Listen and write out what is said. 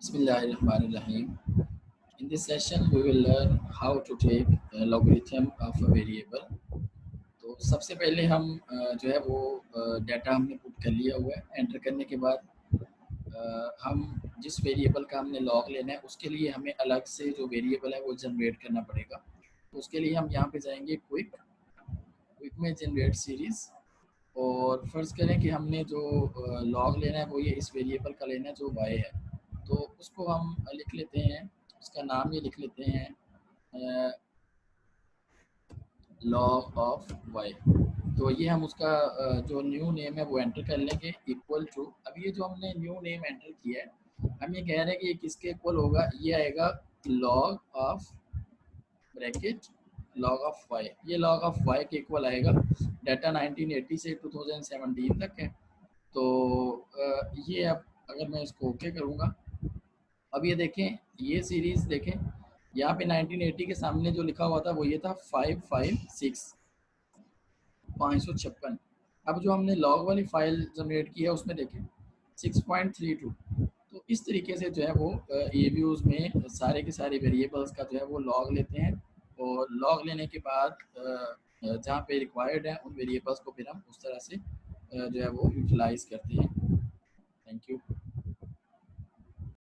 Bismillahirrahmanirrahim. In this session, we will learn how to take logarithm of a variable. तो सबसे पहले हम जो है वो डाटा हमने पुट कर लिया हुआ है। एंटर करने के बाद हम जिस वेरिएबल का हमने लॉग लेना है उसके लिए हमें अलग से जो वेरिएबल है वो जनरेट करना पड़ेगा। तो उसके लिए हम यहाँ पे जाएंगे क्विक में जनरेट सीरीज़, और फर्ज करें कि हमने जो लॉग लेना है वो ये इस वेरिएबल का लेना है जो y है। तो उसको हम लिख लेते हैं, उसका नाम ये लिख लेते हैं लॉग ऑफ y। तो ये हम उसका जो न्यू नेम है वो एंटर कर लेंगे इक्वल टू। अब ये जो हमने न्यू नेम एंटर किया है, हम ये कह रहे हैं कि ये किसके इक्वल होगा, ये आएगा log of bracket log of y। ये लॉग ऑफ y के इक्वल आएगा। डाटा 1980 से 2017 तक है। तो ये अब अगर मैं इसको ओके करूँगा, अब ये देखें, ये सीरीज़ देखें, यहाँ पे 1980 के सामने जो लिखा हुआ था वो ये था 556। अब जो हमने लॉग वाली फाइल जनरेट की है उसमें देखें 6.32। तो इस तरीके से जो है वो ए व्यूज़ में सारे के सारे वेरिएबल्स का जो है वो लॉग लेते हैं, और लॉग लेने के बाद जहाँ पे रिक्वायर्ड है उन वेरिएबल्स को फिर हम उस तरह से जो है वो यूटिलाइज़ करते हैं। Thank you.